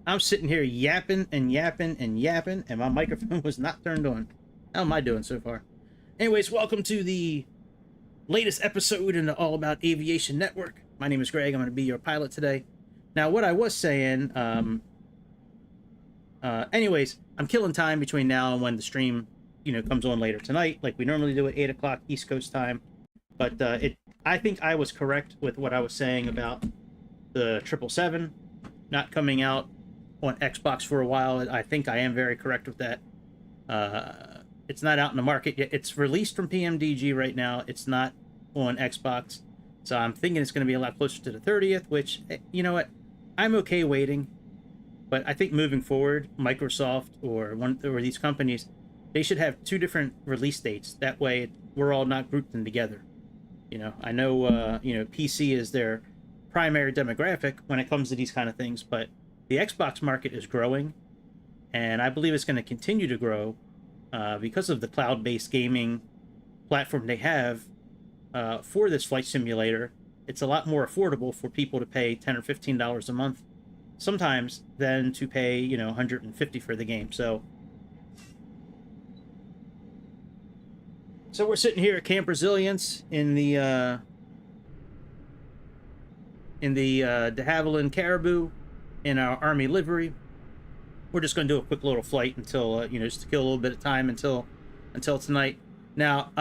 I'm sitting here yapping and yapping and yapping, and my microphone was not turned on. How am I doing so far? Anyways, welcome to the latest episode in the All About Aviation Network. My name is Greg. I'm going to be your pilot today. Now, what I was saying, anyways, I'm killing time between now and when the stream, comes on later tonight, like we normally do at 8 o'clock East Coast time. But I think I was correct with what I was saying about the 777 not coming out on Xbox for a while. I think I am very correct with that. It's not out in the market yet. It's released from PMDG right now. It's not on Xbox. So I'm thinking it's going to be a lot closer to the 30th, which, you know what? I'm okay waiting. But I think moving forward, Microsoft or these companies, they should have two different release dates. That way we're all not grouped in together. I know, PC is their primary demographic when it comes to these kind of things, but the Xbox market is growing, and I believe it's going to continue to grow because of the cloud-based gaming platform they have for this flight simulator. It's a lot more affordable for people to pay $10 or $15 a month sometimes than to pay, $150 for the game. So we're sitting here at Camp Resilience in the de Havilland Caribou in our Army livery. We're just going to do a quick little flight until, just to kill a little bit of time until tonight. Now,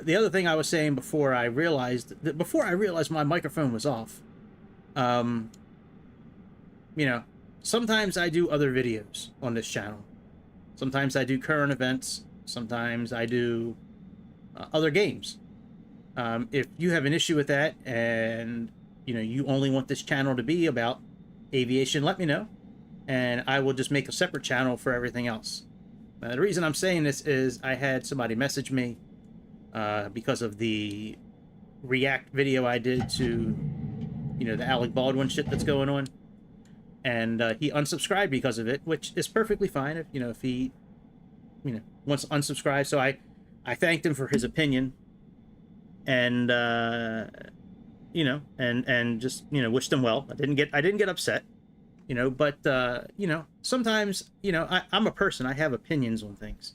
the other thing I was saying before I realized my microphone was off, sometimes I do other videos on this channel. Sometimes I do current events. Sometimes I do other games. If you have an issue with that and you only want this channel to be about aviation, let me know, and I will just make a separate channel for everything else. The reason I'm saying this is I had somebody message me because of the react video I did to the Alec Baldwin shit that's going on, and he unsubscribed because of it, which is perfectly fine if he wants to unsubscribe. So I thanked him for his opinion, and and just wished him well. I didn't get upset, but sometimes I'm a person. I have opinions on things,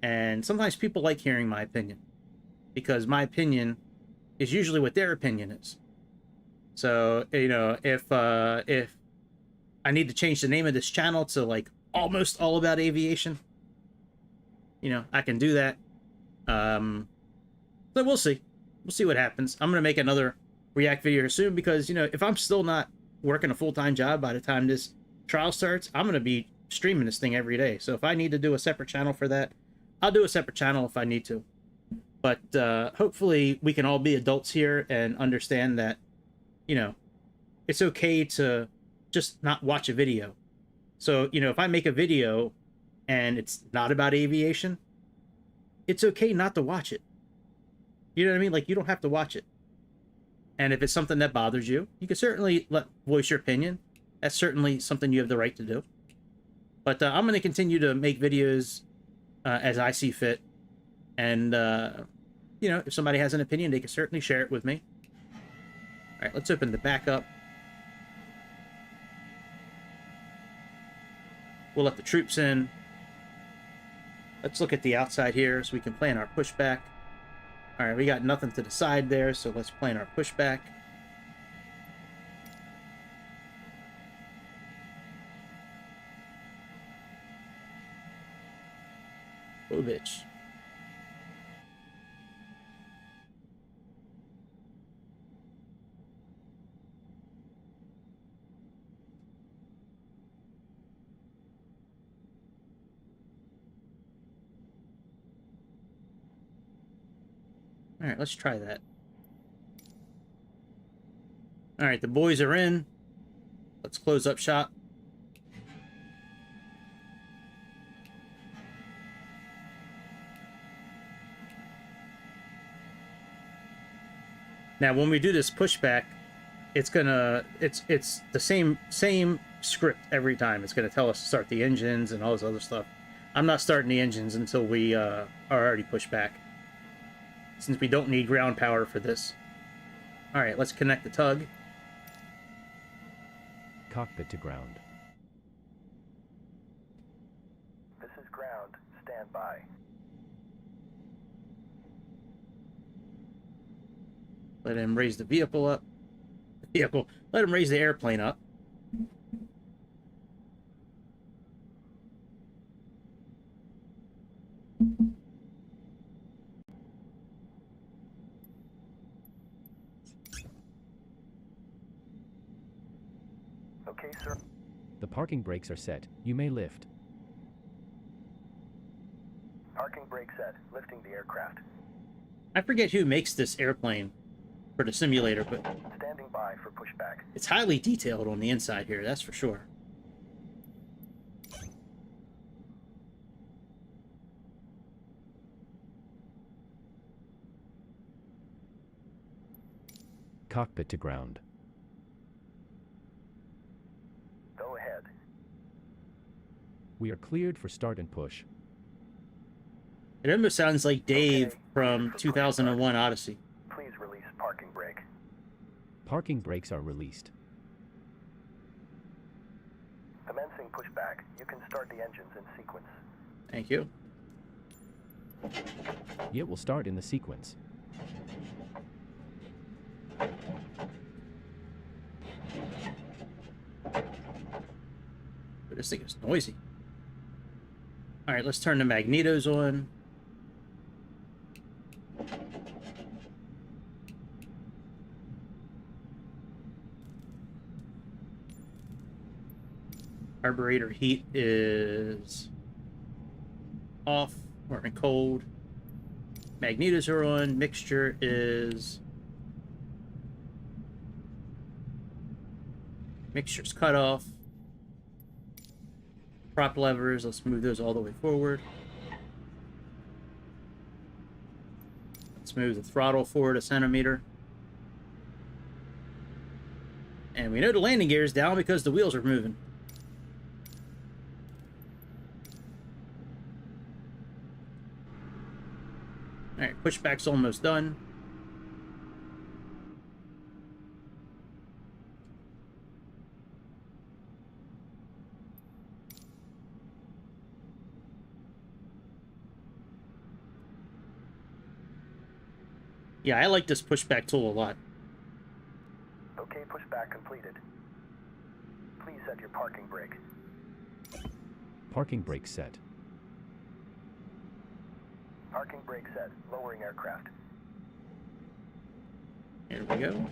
and sometimes people like hearing my opinion because my opinion is usually what their opinion is. So if I need to change the name of this channel to like almost all about aviation, I can do that. So we'll see what happens. I'm gonna make another react video soon because if I'm still not working a full-time job by the time this trial starts, I'm gonna be streaming this thing every day. So if I need to do a separate channel for that, I'll do a separate channel if I need to. But hopefully we can all be adults here and understand that it's okay to just not watch a video. So if I make a video and it's not about aviation, it's okay not to watch it. You know what I mean? Like, you don't have to watch it. And if it's something that bothers you, you can certainly voice your opinion. That's certainly something you have the right to do. But I'm going to continue to make videos as I see fit. And, if somebody has an opinion, they can certainly share it with me. All right, let's open the back up. We'll let the troops in. Let's look at the outside here so we can plan our pushback. All right, we got nothing to the side there, so let's plan our pushback. Oh, bitch. All right, let's try that. All right, the boys are in. Let's close up shop. Now, when we do this pushback, it's the same script every time. It's gonna tell us to start the engines and all this other stuff. I'm not starting the engines until we are already pushed back, since we don't need ground power for this. All right, let's connect the tug. Cockpit to ground. by. Let him raise the vehicle up. Let him raise the airplane up. Okay, sir. The parking brakes are set. You may lift. Parking brake set. Lifting the aircraft. I forget who makes this airplane for the simulator, but Standing by for pushback. it's highly detailed on the inside here, that's for sure. Cockpit to ground. Go ahead. We are cleared for start and push. It almost sounds like Dave Okay, from for 2001 Odyssey. Please release parking brake. Parking brakes are released. Commencing pushback. You can start the engines in sequence. Thank you. It will start in the sequence. But this thing is noisy. Alright, let's turn the magnetos on. Carburetor heat is off. We're in cold. Magnetos are on. Mixture is... Mixture's cut off. Prop levers, let's move those all the way forward. Let's move the throttle forward a centimeter. And we know the landing gear is down because the wheels are moving. Alright, pushback's almost done. Yeah, I like this pushback tool a lot. Okay, pushback completed. Please set your parking brake. Parking brake set. Parking brake set. Lowering aircraft. Here we go.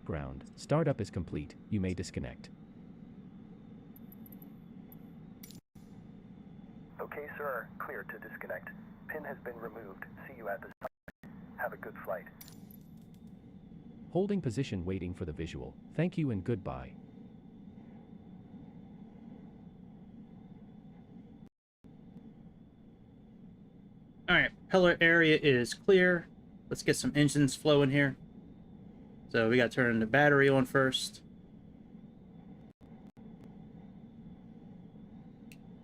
Ground. Startup is complete. You may disconnect. Okay, sir. Clear to disconnect. Pin has been removed. See you at the site. Have a good flight. Holding position waiting for the visual. Thank you and goodbye. Alright, propeller area is clear. Let's get some engines flowing here. So we gotta turn the battery on first.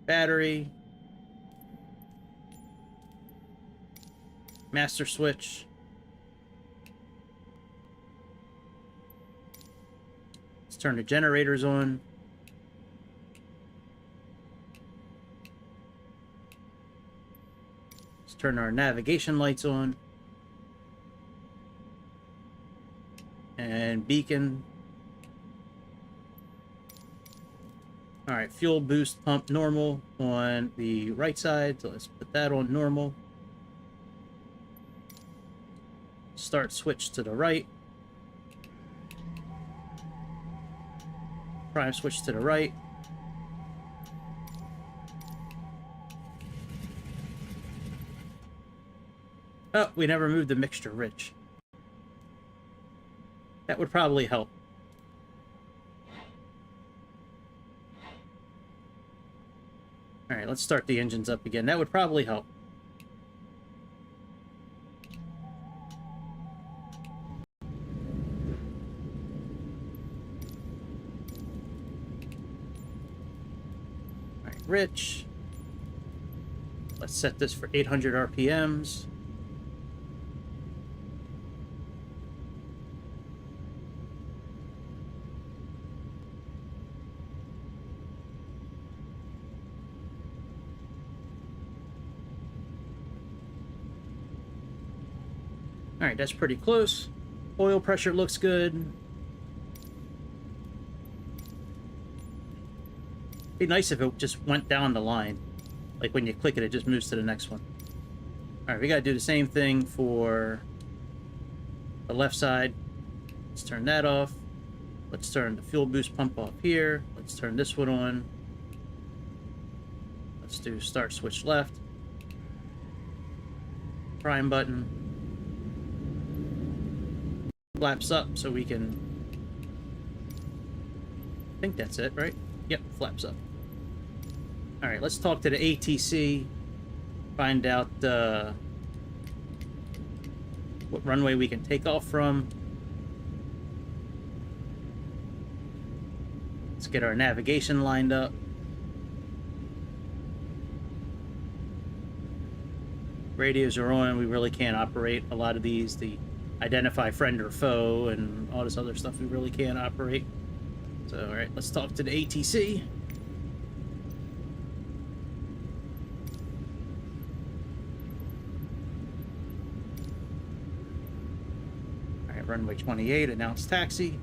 Battery. Master switch. Let's turn the generators on. Let's turn our navigation lights on. And beacon. Alright, fuel boost pump normal on the right side. So let's put that on normal. Start switch to the right. Prime switch to the right. Oh, we never moved the mixture rich. That would probably help. Alright, let's start the engines up again. That would probably help. Alright, rich. Let's set this for 800 RPMs. All right, that's pretty close. Oil pressure looks good. Be nice if it just went down the line. Like when you click it, it just moves to the next one. All right, we got to do the same thing for the left side. Let's turn that off. Let's turn the fuel boost pump off here. Let's turn this one on. Let's do start switch left. Prime button. Flaps up so we can... I think that's it, right? Yep, flaps up. All right, let's talk to the ATC. Find out what runway we can take off from. Let's get our navigation lined up. Radios are on. We really can't operate a lot of these. The identify friend or foe and all this other stuff we really can't operate. So, all right, let's talk to the ATC. All right, runway 28, announce taxi.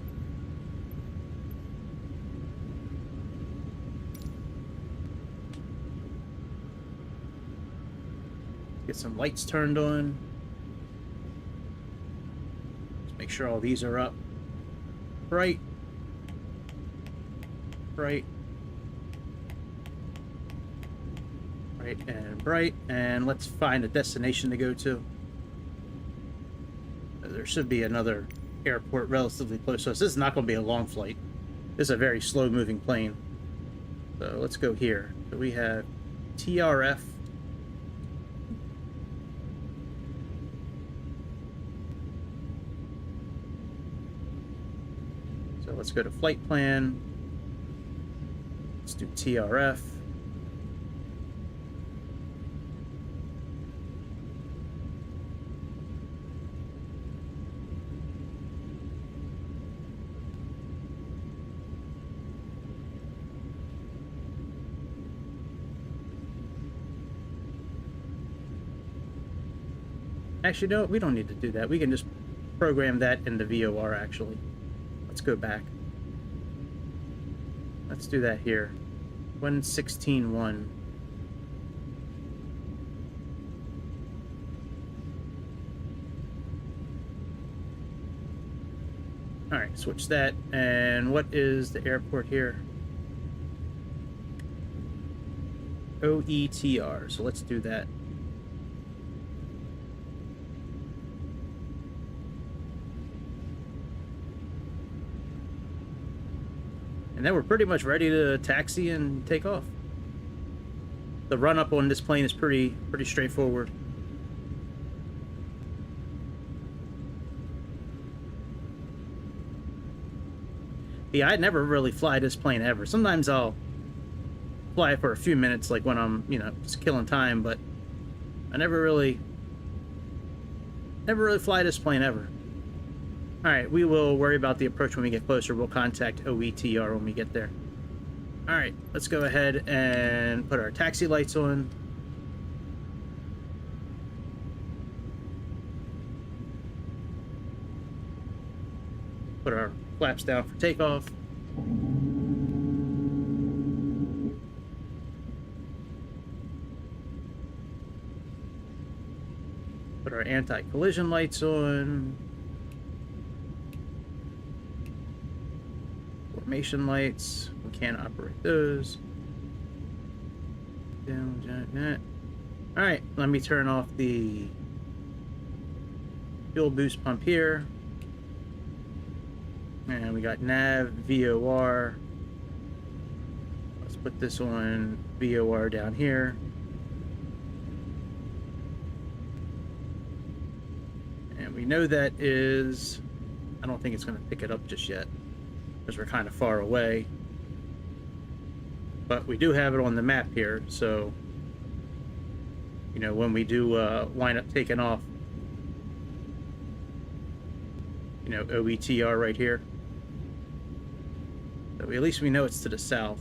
Get some lights turned on. Let's make sure all these are up. Bright. Bright. Bright and bright. And let's find a destination to go to. There should be another airport relatively close to us. This is not going to be a long flight. This is a very slow moving plane. So let's go here. So we have TRF. So let's go to flight plan. Let's do TRF. Actually, no, we don't need to do that. We can just program that in the VOR, actually. Let's go back. Let's do that here. 116.1. All right, switch that. And what is the airport here? OETR. So let's do that. And then we're pretty much ready to taxi and take off. The run up on this plane is pretty straightforward. Yeah, I never really fly this plane ever. Sometimes I'll fly for a few minutes, like when I'm, just killing time, but I never really fly this plane ever. All right, we will worry about the approach when we get closer. We'll contact OETR when we get there. All right, let's go ahead and put our taxi lights on. Put our flaps down for takeoff. Put our anti-collision lights on. Formation lights, we can't operate those. All right, let me turn off the fuel boost pump here. And we got nav, VOR. Let's put this on VOR down here. And we know that is, I don't think it's going to pick it up just yet, because we're kind of far away. But we do have it on the map here, so when we do wind up taking off, OETR right here. So at least we know it's to the south.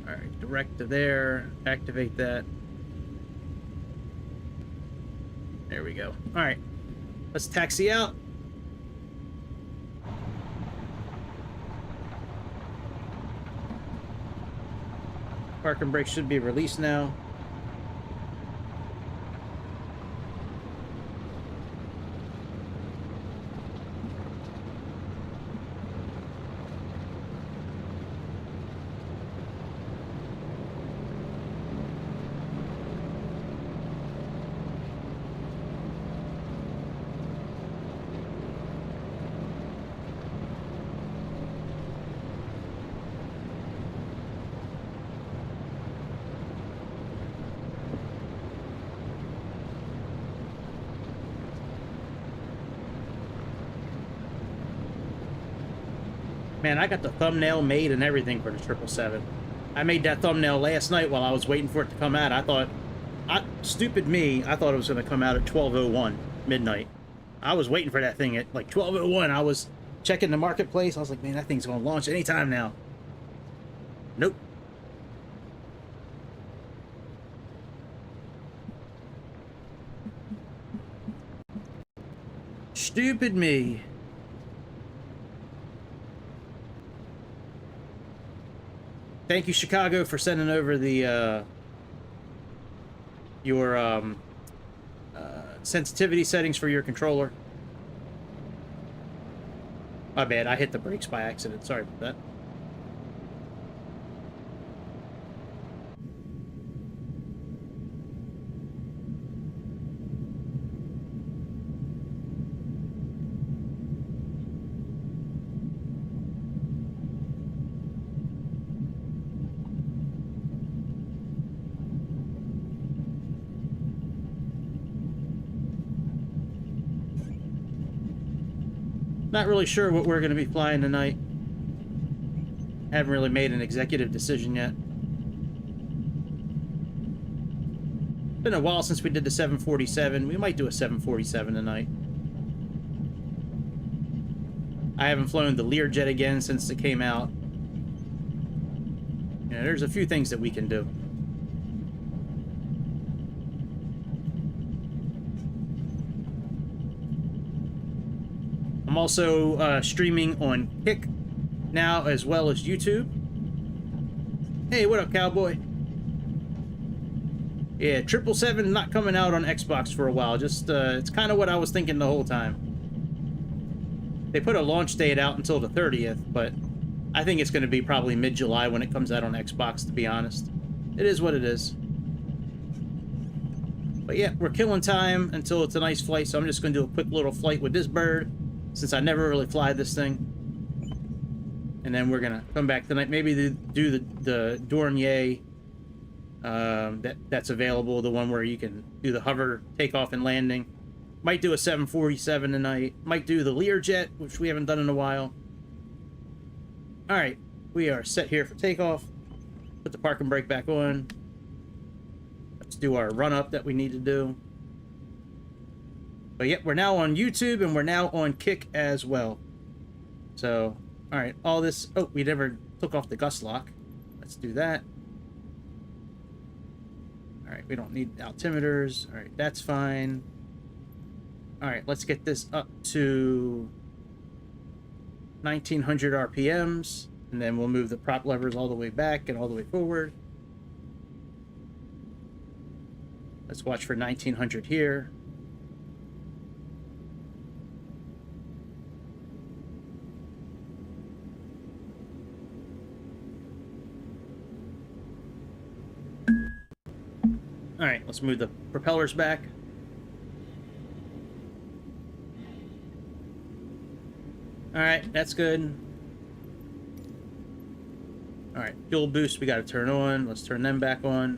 All direct to there. Activate that. There we go. All right. Let's taxi out. Parking brake should be released now. Man, I got the thumbnail made and everything for the 777. I made that thumbnail last night while I was waiting for it to come out. I thought, stupid me, I thought it was going to come out at 12:01 midnight. I was waiting for that thing at like 12:01. I was checking the marketplace. I was like, man, that thing's going to launch anytime now. Nope. Stupid me. Thank you, Chicago, for sending over the your sensitivity settings for your controller. My bad, I hit the brakes by accident. Sorry about that. Not really sure what we're going to be flying tonight. Haven't really made an executive decision yet. Been a while since we did the 747. We might do a 747 tonight. I haven't flown the Learjet again since it came out. You know, there's a few things that we can do. I'm also streaming on Kick now as well as YouTube. Hey, what up, cowboy? Yeah, 777 not coming out on Xbox for a while. Just it's kind of what I was thinking the whole time. They put a launch date out until the 30th, but I think it's going to be probably mid-July when it comes out on Xbox, to be honest. It is what it is. But yeah, we're killing time until it's a nice flight, so I'm just going to do a quick little flight with this bird, since I never really fly this thing. And then we're gonna come back tonight, maybe do the Dornier that's available, the one where you can do the hover takeoff and landing. Might do a 747 tonight. Might do the Learjet, which we haven't done in a while. All right, we are set here for takeoff. Put the parking brake back on. Let's do our run up that we need to do. But yep, we're now on YouTube and we're now on Kick as well. So, all right, all this. Oh, we never took off the gust lock. Let's do that. All right, we don't need altimeters. All right, that's fine. All right, let's get this up to 1900 RPMs, and then we'll move the prop levers all the way back and all the way forward. Let's watch for 1900 here. All right, let's move the propellers back. All right, that's good. All right, fuel boost we got to turn on. Let's turn them back on.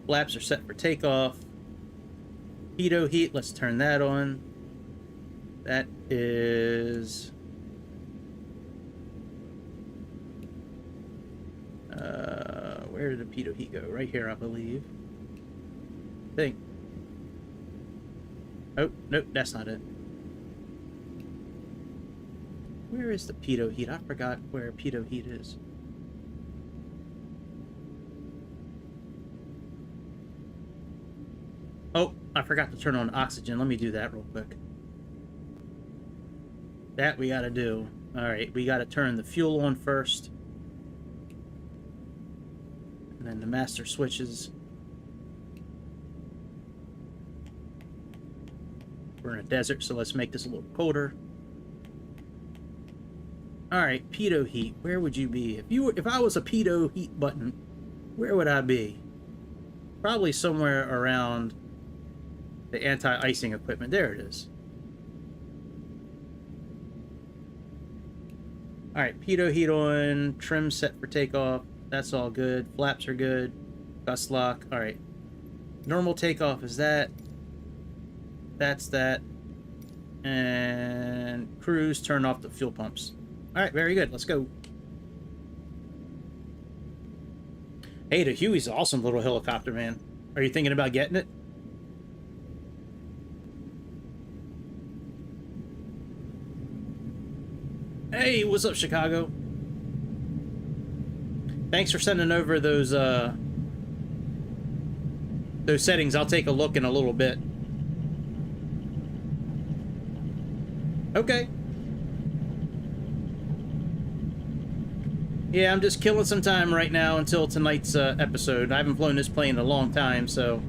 Flaps are set for takeoff. Pitot heat, let's turn that on. That is... where did the pitot heat go? Right here, I believe. I think. Oh, nope, that's not it. Where is the pitot heat? I forgot where pitot heat is. Oh, I forgot to turn on oxygen. Let me do that real quick. That we gotta do. Alright, we gotta turn the fuel on first. And then the master switches. We're in a desert, so let's make this a little colder. Alright, pitot heat. Where would you be? If I was a pitot heat button, where would I be? Probably somewhere around the anti-icing equipment. There it is. Alright, pitot heat on, trim set for takeoff. That's all good. Flaps are good. Gust lock. Alright. Normal takeoff is that. That's that. And cruise, turn off the fuel pumps. Alright, very good. Let's go. Hey, the Huey's an awesome little helicopter, man. Are you thinking about getting it? Hey, what's up, Chicago? Thanks for sending over those settings. I'll take a look in a little bit. Okay. Yeah, I'm just killing some time right now until tonight's episode. I haven't flown this plane in a long time, so...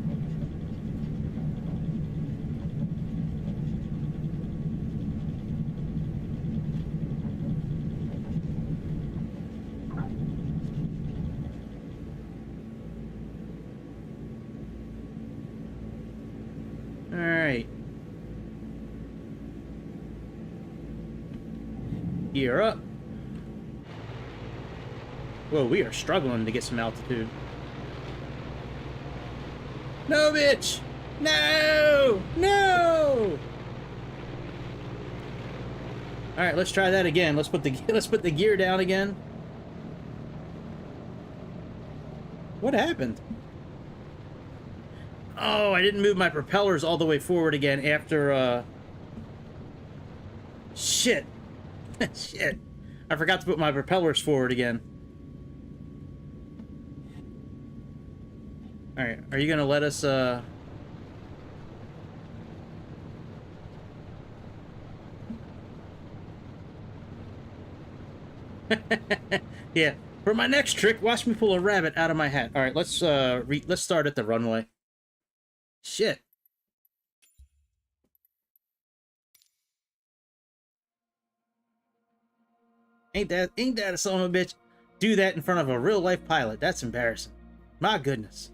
Alright. Gear up. Whoa, we are struggling to get some altitude. No, bitch! No! No! Alright, let's try that again. Let's put the gear down again. What happened? Oh, I didn't move my propellers all the way forward again after, Shit. Shit. I forgot to put my propellers forward again. Alright, are you gonna let us, Yeah. For my next trick, watch me pull a rabbit out of my hat. Alright, let's start at the runway. Shit. Ain't that a son of a bitch? Do that in front of a real life pilot. That's embarrassing. My goodness.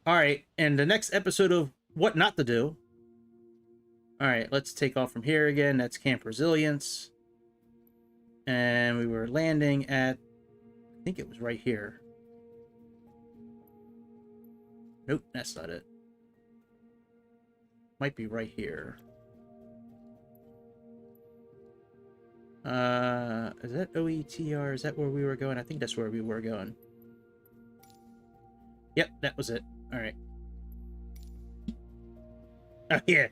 Alright, and the next episode of What Not to Do. Alright, let's take off from here again. That's Camp Resilience. And we were landing at... I think it was right here. Nope, that's not it. Might be right here. Is that OETR? Is that where we were going? I think that's where we were going. Yep, that was it. Alright. Oh, yeah.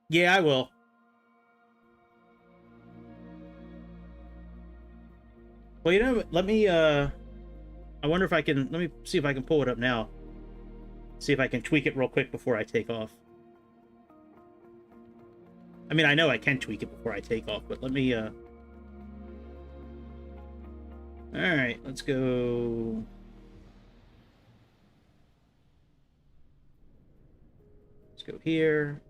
Yeah, I will. Well, you know, let me, I wonder if I can, let me see if I can pull it up now. See if I can tweak it real quick before I take off. I mean, I know I can tweak it before I take off, but let me, Alright, let's go... Let's go here.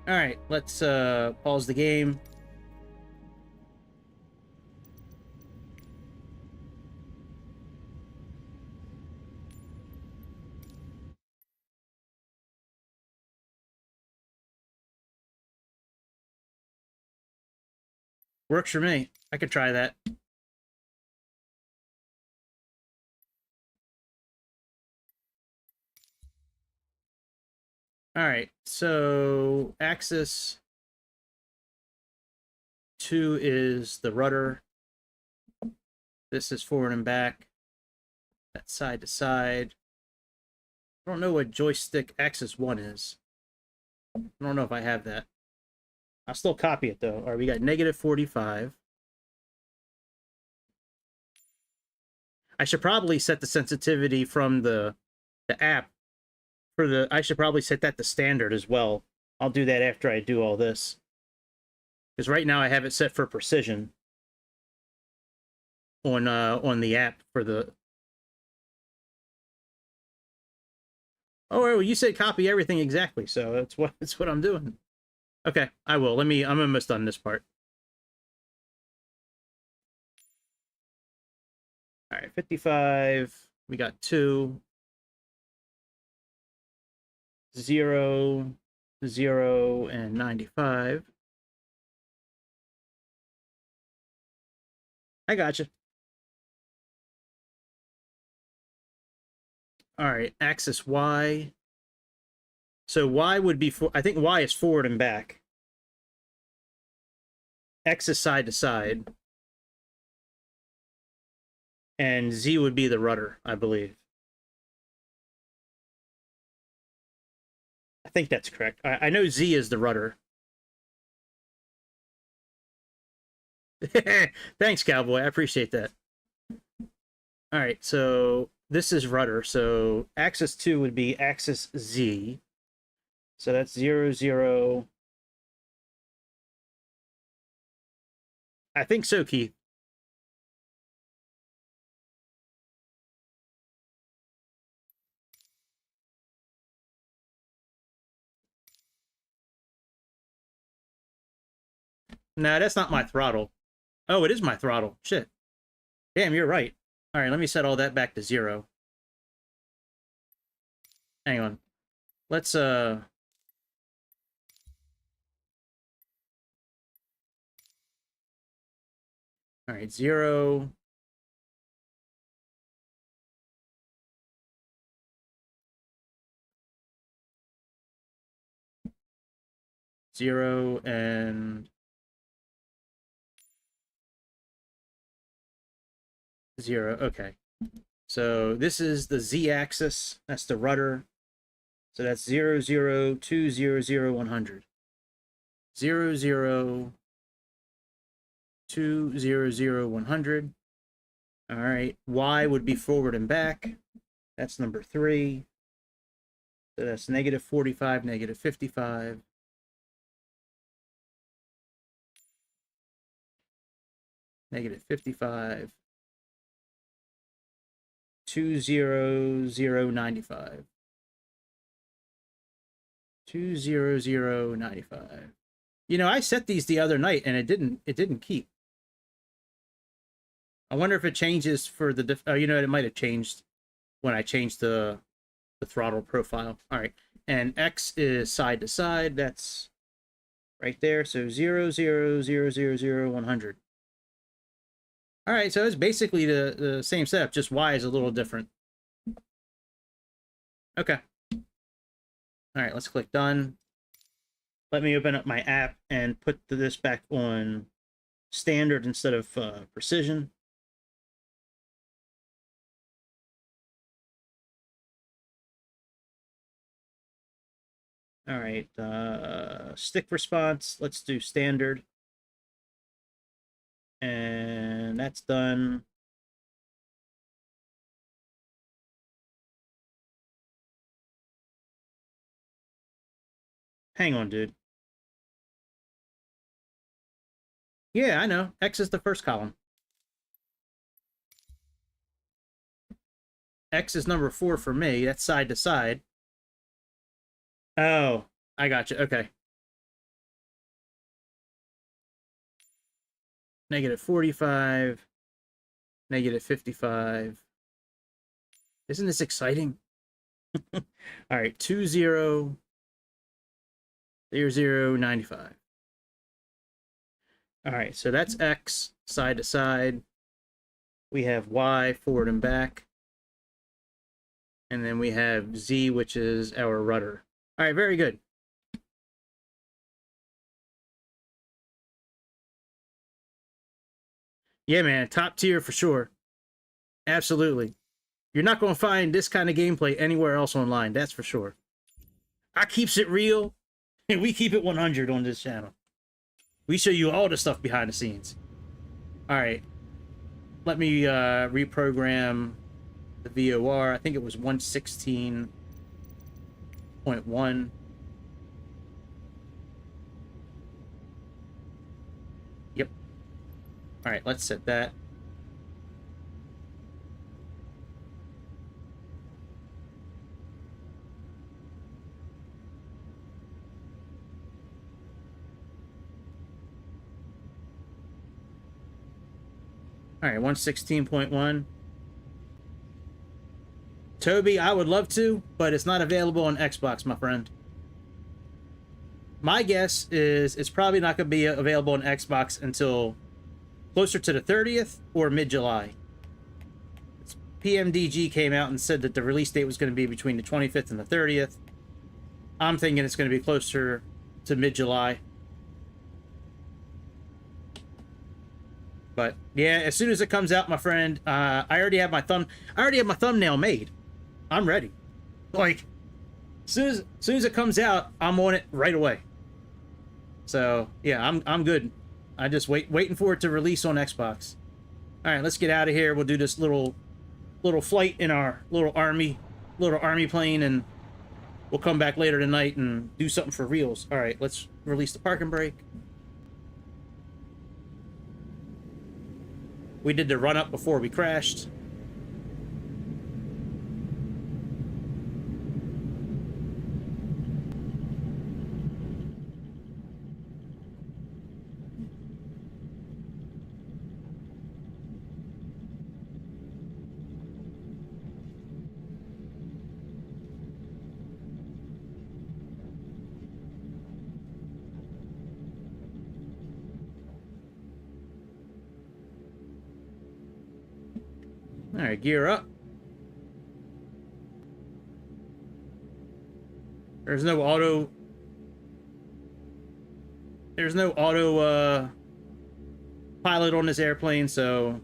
Alright, let's, pause the game. Works for me. I could try that. Alright, so axis 2 is the rudder. This is forward and back. That's side to side. I don't know what joystick axis 1 is. I don't know if I have that. I'll still copy it though. All right, we got -45. I should probably set the sensitivity from the app for the. I should probably set that to standard as well. I'll do that after I do all this, because right now I have it set for precision on the app for the. Oh, well, you said copy everything exactly, so that's what I'm doing. Okay, I will. I'm almost done this part. All right, 55. We got 2, 0, 0, and 95. I gotcha. All right, axis Y. So Y would be I think Y is forward and back. X is side to side. And Z would be the rudder, I believe. I think that's correct. I know Z is the rudder. Thanks, Cowboy. I appreciate that. All right, so this is rudder. So axis 2 would be axis Z. So that's 0, 0. I think so, Keith. No, that's not my throttle. Oh, it is my throttle. Shit. Damn, you're right. All right, let me set all that back to 0. Hang on. Let's, All right, 0. Zero and 0. Okay. So this is the Z-axis. That's the rudder. So that's 0, 0, 2, 0, 0, 100. 0, 0, 2, 0, 0, 100. All right. Y would be forward and back. That's number 3. So that's -45, -55. -55. 2, 0, 0, 95. 2, 0, 0, 95. You know, I set these the other night and it didn't keep. I wonder if it changes for the you know, it might have changed when I changed the throttle profile. All right. And X is side to side. That's right there. So 0, 0, 0, 0, 0, 100. All right. So it's basically the same setup, just Y is a little different. Okay. All right. Let's click done. Let me open up my app and put this back on standard instead of precision. All right, stick response, let's do standard. And that's done. Hang on, dude. Yeah, I know. X is the first column. X is number 4 for me. That's side to side. Oh, I got you. Okay. -45, -55. Isn't this exciting? All right, 2, 0, 0, 0, 95. All right, so that's X, side to side. We have Y, forward and back. And then we have Z, which is our rudder. All right, very good. Yeah, man, top tier for sure. Absolutely. You're not going to find this kind of gameplay anywhere else online, that's for sure. I keeps it real, and we keep it 100 on this channel. We show you all the stuff behind the scenes. All right. Let me reprogram the VOR. I think it was 116.1. Yep. All right, let's set that. All right, 116.1. Toby, I would love to, but it's not available on Xbox, my friend. My guess is it's probably not going to be available on Xbox until closer to the 30th or mid-July. PMDG came out and said that the release date was going to be between the 25th and the 30th. I'm thinking it's going to be closer to mid-July. But yeah, as soon as it comes out, my friend, I already have my thumbnail made. I'm ready. Like, as soon as it comes out, I'm on it right away. So yeah, I'm good. I just waiting for it to release on Xbox. All right, let's get out of here. We'll do this little flight in our little army plane, and we'll come back later tonight and do something for reals. All right, let's release the parking brake. We did the run up before we crashed. All right, gear up. There's no auto pilot on this airplane, so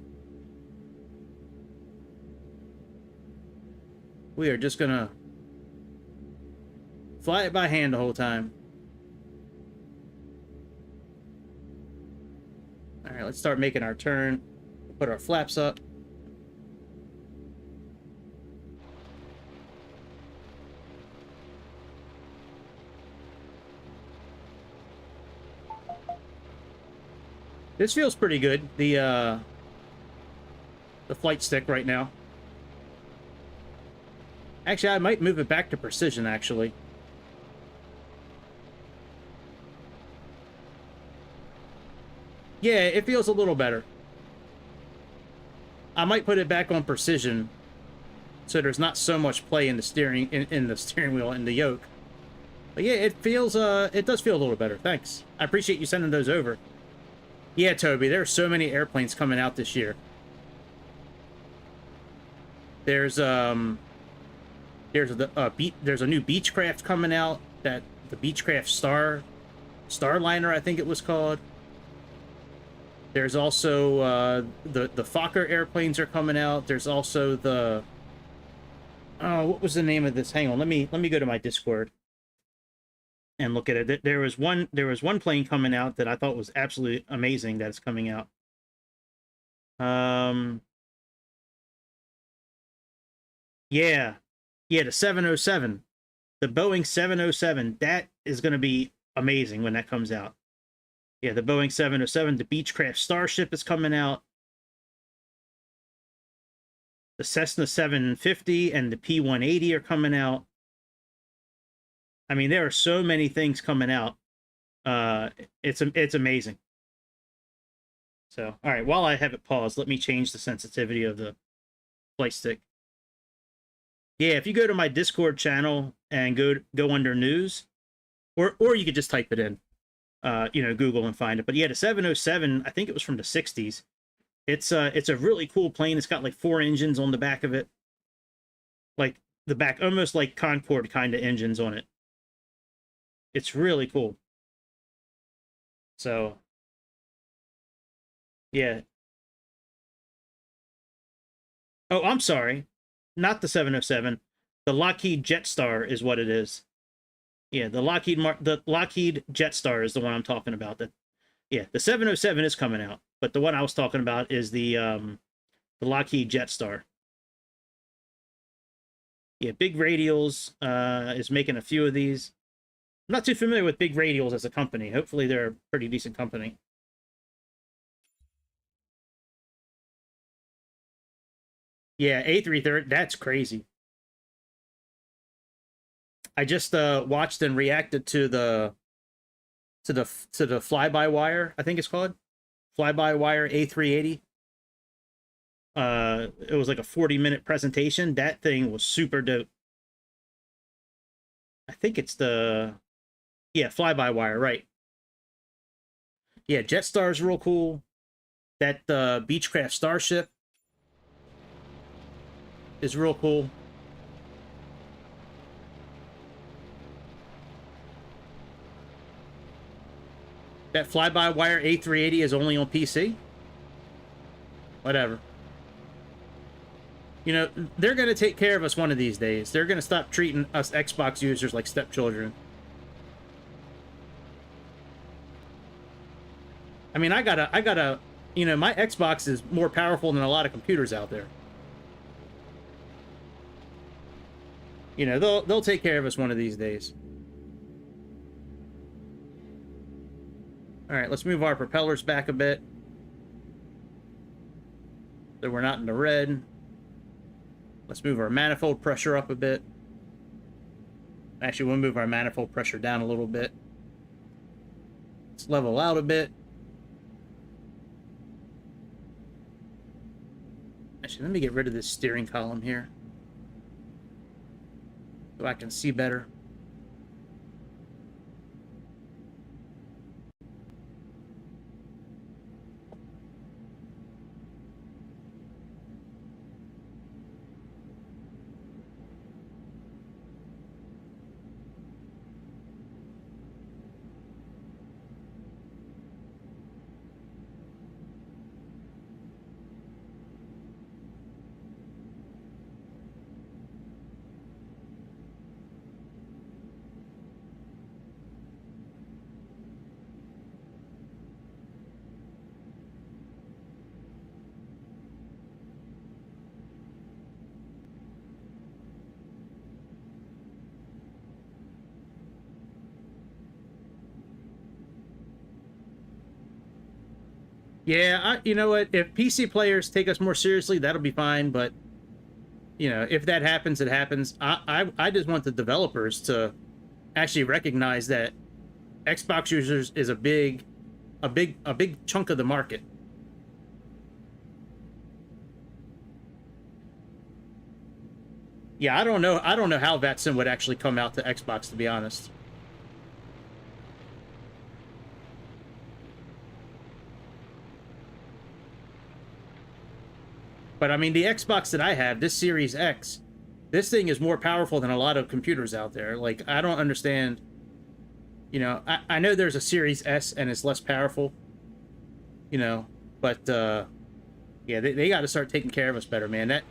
we are just gonna fly it by hand the whole time. All right, let's start making our turn. Put our flaps up. This feels pretty good, the flight stick right now. Actually, I might move it back to precision, actually. Yeah, it feels a little better. I might put it back on precision, so there's not so much play in the steering wheel and the yoke. But yeah, it does feel a little better. Thanks. I appreciate you sending those over. Yeah, Toby, there are so many airplanes coming out this year. There's a new Beechcraft coming out, the Beechcraft Starliner, I think it was called. There's also the Fokker airplanes are coming out. There's also the what was the name of this? Hang on, let me go to my Discord and look at it. There was one plane coming out that I thought was absolutely amazing that is coming out. Yeah, the 707, the Boeing 707. That is going to be amazing when that comes out. Yeah, the Boeing 707, the Beechcraft Starship is coming out. The Cessna 750 and the P-180 are coming out. I mean, there are so many things coming out. It's amazing. So, all right, while I have it paused, let me change the sensitivity of the flight stick. Yeah, if you go to my Discord channel and go under news, or you could just type it in, Google and find it. But yeah, the 707, I think it was from the 60s. It's a really cool plane. It's got like 4 engines on the back of it. Like the back, almost like Concorde kind of engines on it. It's really cool. So, yeah. Oh, I'm sorry. Not the 707. The Lockheed Jetstar is what it is. Yeah, the Lockheed Jetstar is the one I'm talking about. Yeah, the 707 is coming out, but the one I was talking about is the Lockheed Jetstar. Yeah, Big Radials is making a few of these. I'm not too familiar with Big Radials as a company. Hopefully they're a pretty decent company. Yeah, A330, that's crazy. I just watched and reacted to the fly-by-wire, I think it's called. Fly-by-wire A380. It was like a 40-minute presentation. That thing was super dope. I think it's the fly-by-wire, right. Yeah, Jetstar's real cool. That Beechcraft Starship is real cool. That fly-by-wire A380 is only on PC? Whatever. You know, they're going to take care of us one of these days. They're going to stop treating us Xbox users like stepchildren. I mean, I gotta, you know, my Xbox is more powerful than a lot of computers out there. You know, they'll take care of us one of these days. All right, let's move our propellers back a bit, so we're not in the red. Let's move our manifold pressure up a bit. Actually, we'll move our manifold pressure down a little bit. Let's level out a bit. Actually, let me get rid of this steering column here, so I can see better. Yeah, you know what? If PC players take us more seriously, that'll be fine. But you know, if that happens, it happens. I just want the developers to actually recognize that Xbox users is a big chunk of the market. Yeah, I don't know how VATSIM would actually come out to Xbox, to be honest. But I mean, the Xbox that I have, this Series X, this thing is more powerful than a lot of computers out there. Like, I don't understand. You know, I know there's a Series S and it's less powerful, you know, but yeah, they got to start taking care of us better, man. That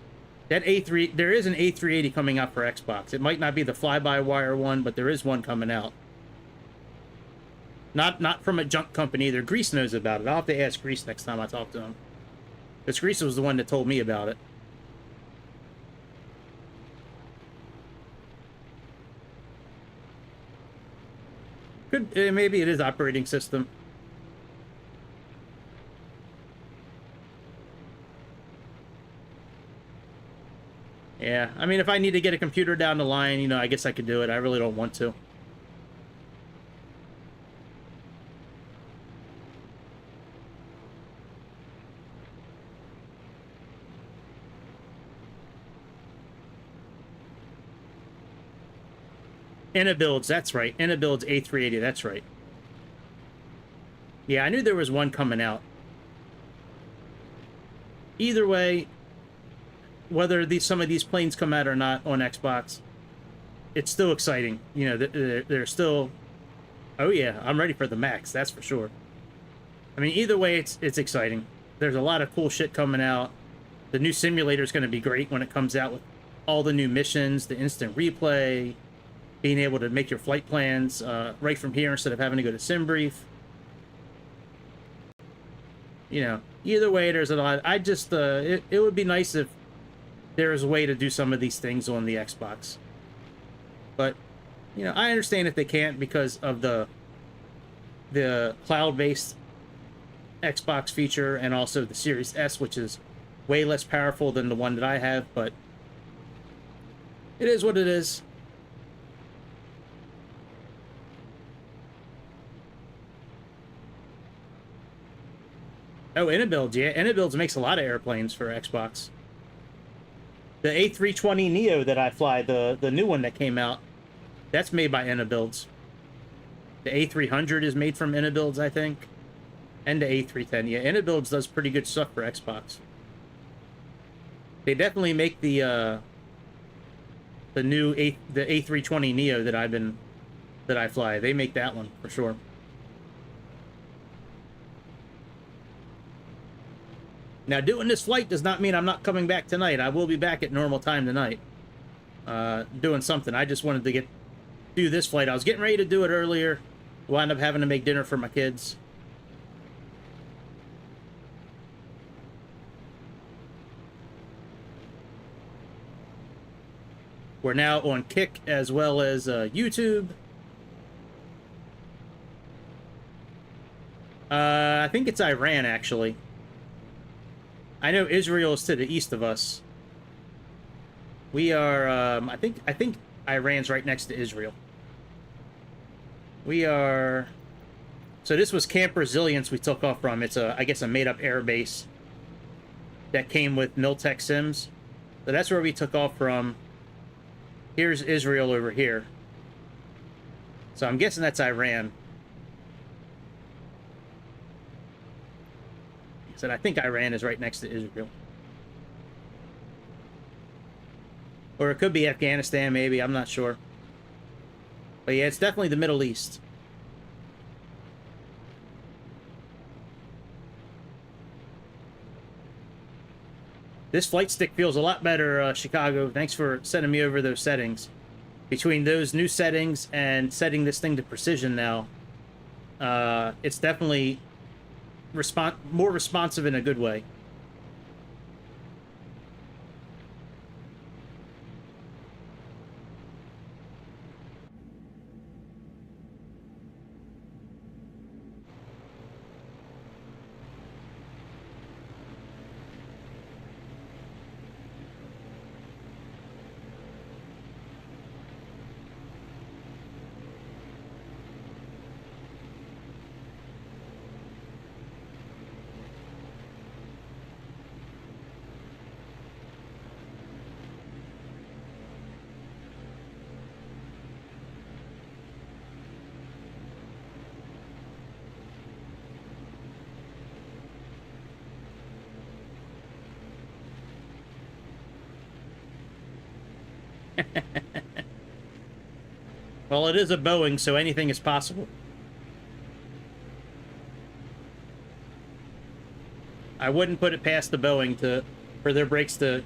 A3, there is an A380 coming out for Xbox. It might not be the fly-by-wire one, but there is one coming out. Not from a junk company either. Grease knows about it. I'll have to ask Grease next time I talk to him. Because Grease was the one that told me about it. Maybe it is operating system. Yeah, I mean, if I need to get a computer down the line, you know, I guess I could do it. I really don't want to. Builds, that's right. Builds A380, that's right. Yeah, I knew there was one coming out. Either way, whether some of these planes come out or not on Xbox, it's still exciting. You know, they're still... Oh yeah, I'm ready for the Max, that's for sure. I mean, either way, it's exciting. There's a lot of cool shit coming out. The new simulator is going to be great when it comes out, with all the new missions, the instant replay, being able to make your flight plans right from here instead of having to go to SimBrief. you know, either way, there's a lot. I just, it would be nice if there was a way to do some of these things on the Xbox. But, you know, I understand if they can't because of the cloud-based Xbox feature and also the Series S, which is way less powerful than the one that I have, but it is what it is. Oh, Inabuilds, yeah. Inabuilds makes a lot of airplanes for Xbox. The A320neo that I fly, the new one that came out, that's made by Inabuilds. The A300 is made from Inabuilds, I think. And the A310. Yeah, Inabuilds does pretty good stuff for Xbox. They definitely make the new the A320neo that I fly. They make that one for sure. Now, doing this flight does not mean I'm not coming back tonight. I will be back at normal time tonight. Doing something. I just wanted to do this flight. I was getting ready to do it earlier. Wound up having to make dinner for my kids. We're now on Kick as well as YouTube. I think it's Iran, actually. I know Israel is to the east of us. We are, I think Iran's right next to Israel. We are... So this was Camp Resilience we took off from. It's I guess a made-up air base that came with Miltech Sims. So that's where we took off from. Here's Israel over here. So I'm guessing that's Iran. Said I think Iran is right next to Israel. Or it could be Afghanistan, maybe. I'm not sure. But yeah, it's definitely the Middle East. This flight stick feels a lot better, Chicago. Thanks for sending me over those settings. Between those new settings and setting this thing to precision now, it's definitely more responsive in a good way. Well, it is a Boeing, so anything is possible. I wouldn't put it past the Boeing for their brakes to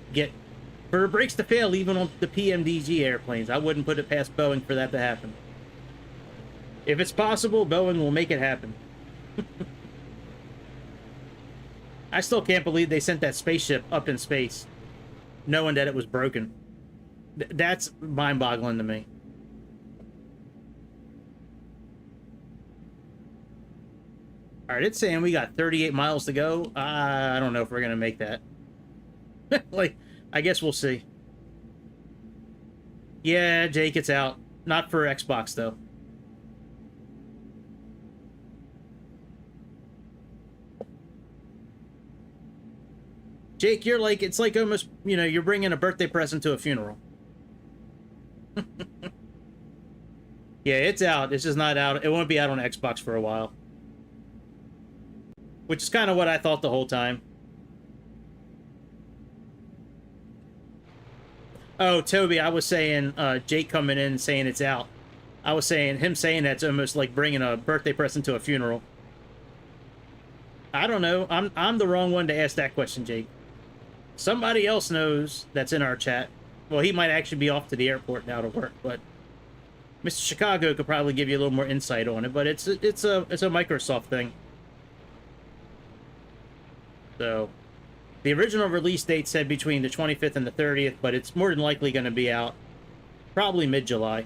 fail even on the PMDG airplanes. I wouldn't put it past Boeing for that to happen. If it's possible, Boeing will make it happen. I still can't believe they sent that spaceship up in space, knowing that it was broken. That's mind-boggling to me. All right, it's saying we got 38 miles to go. I don't know if we're going to make that. Like, I guess we'll see. Yeah, Jake, it's out. Not for Xbox, though. Jake, you're like, it's like almost, you know, you're bringing a birthday present to a funeral. Yeah, it's out. It's just not out. It won't be out on Xbox for a while. Which is kind of what I thought the whole time. Oh, Toby, I was saying, Jake coming in and saying it's out. I was saying, him saying that's almost like bringing a birthday present to a funeral. I don't know. I'm the wrong one to ask that question, Jake. Somebody else knows that's in our chat. Well, he might actually be off to the airport now to work, but Mr. Chicago could probably give you a little more insight on it, but it's a Microsoft thing. So the original release date said between the 25th and the 30th, but it's more than likely going to be out probably mid-July.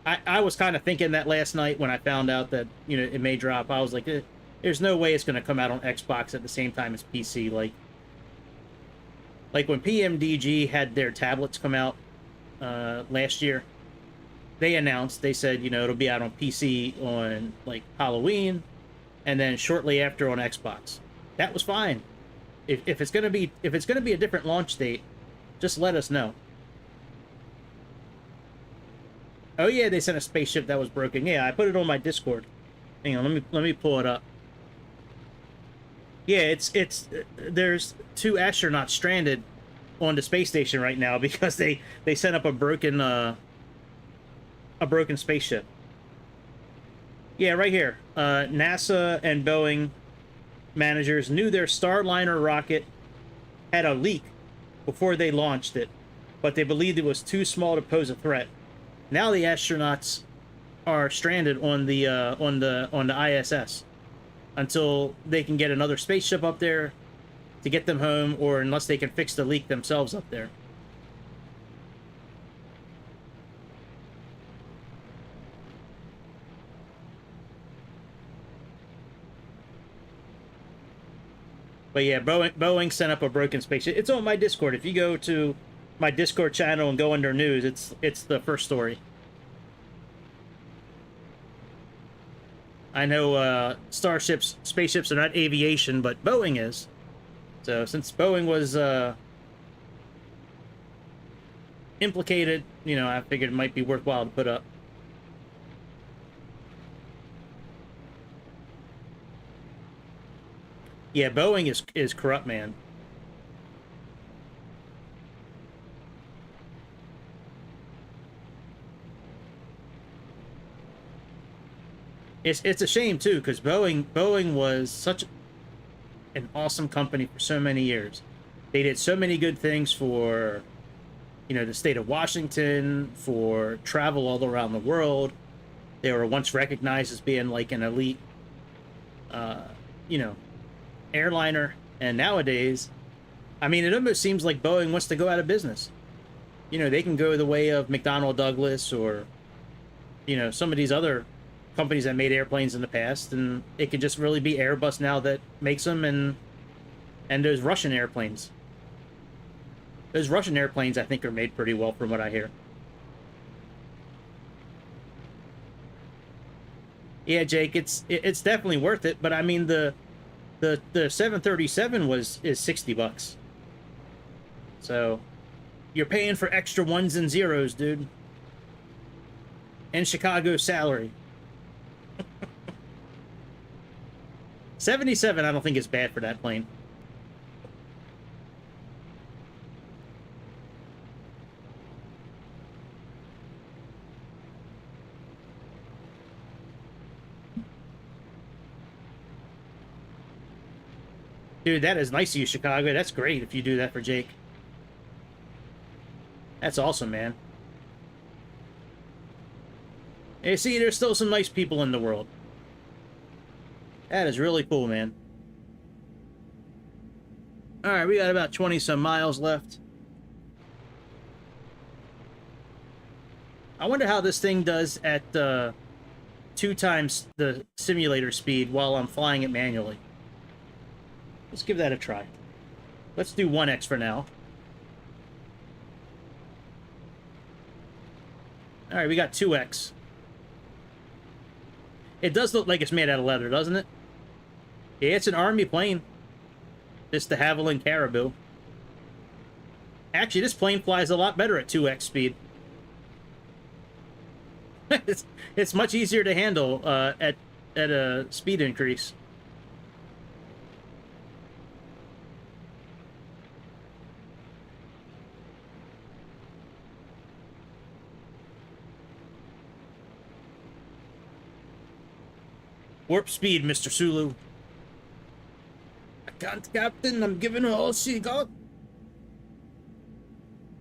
I was kind of thinking that last night when I found out that, you know, it may drop. I was like, there's no way it's going to come out on Xbox at the same time as PC. Like when PMDG had their tablets come out last year, they announced, they said, you know, it'll be out on PC on like Halloween, and then shortly after on Xbox. That was fine. If it's gonna be a different launch date, just let us know. Oh yeah, they sent a spaceship that was broken. Yeah, I put it on my Discord. Hang on, let me pull it up. Yeah, it's there's 2 astronauts stranded on the space station right now because they sent up a broken spaceship. Yeah, right here. NASA and Boeing managers knew their Starliner rocket had a leak before they launched it, but they believed it was too small to pose a threat. Now the astronauts are stranded on the ISS until they can get another spaceship up there to get them home, or unless they can fix the leak themselves up there. But yeah, Boeing sent up a broken spaceship. It's on my Discord. If you go to my Discord channel and go under news, it's the first story. I know spaceships are not aviation, but Boeing is. So since Boeing was implicated, you know, I figured it might be worthwhile to put up. Yeah, Boeing is corrupt, man. It's a shame too, because Boeing was such an awesome company for so many years. They did so many good things for, you know, the state of Washington, for travel all around the world. They were once recognized as being like an elite, you know, airliner. And nowadays, I mean, it almost seems like Boeing wants to go out of business. You know, they can go the way of McDonnell Douglas or, you know, some of these other companies that made airplanes in the past, and it could just really be Airbus now that makes them, and those Russian airplanes. Those Russian airplanes, I think, are made pretty well from what I hear. Yeah, Jake, it's definitely worth it, but I mean the 737 is $60. So you're paying for extra ones and zeros, dude. And Chicago salary. 77, I don't think is bad for that plane. Dude, that is nice of you, Chicago. That's great if you do that for Jake. That's awesome, man. Hey, see, there's still some nice people in the world. That is really cool, man. Alright, we got about 20-some miles left. I wonder how this thing does at 2 times the simulator speed while I'm flying it manually. Let's give that a try. Let's do 1x for now. Alright, we got 2x. It does look like it's made out of leather, doesn't it? Yeah, it's an army plane. It's the Havilland Caribou. Actually, this plane flies a lot better at 2x speed. it's much easier to handle at a speed increase. Warp speed, Mr. Sulu. I can't, Captain. I'm giving all she got.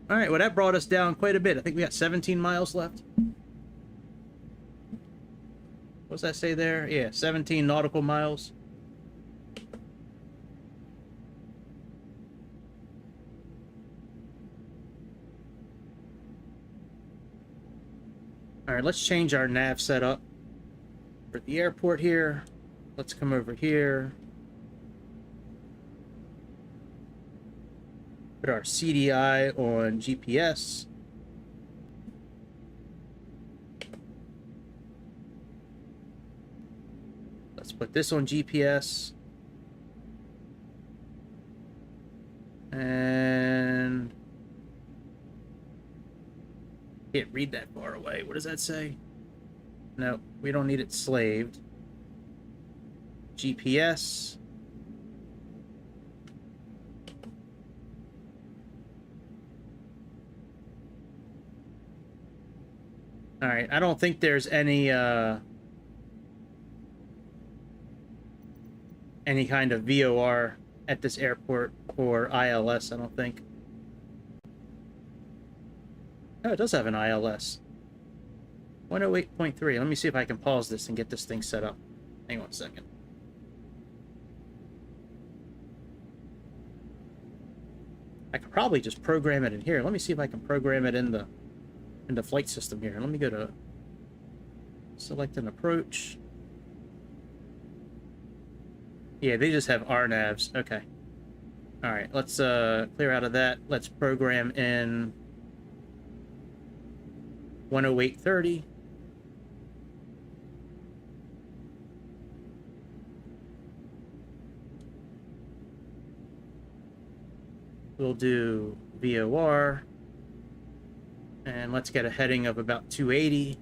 Alright, well, that brought us down quite a bit. I think we got 17 miles left. What's that say there? Yeah, 17 nautical miles. All right, let's change our nav setup for the airport here. Let's come over here. Put our CDI on GPS. Let's put this on GPS. And can't read that far away. What does that say? No, we don't need it slaved. GPS. All right, I don't think there's any kind of VOR at this airport or ILS, I don't think. Oh, it does have an ILS. 108.3. Let me see if I can pause this and get this thing set up. Hang on a second. I could probably just program it in here. Let me see if I can program it in the flight system here. Let me go to select an approach. Yeah, they just have RNAVs. Okay. All right, let's clear out of that. Let's program in 108.30. We'll do VOR. And let's get a heading of about 280.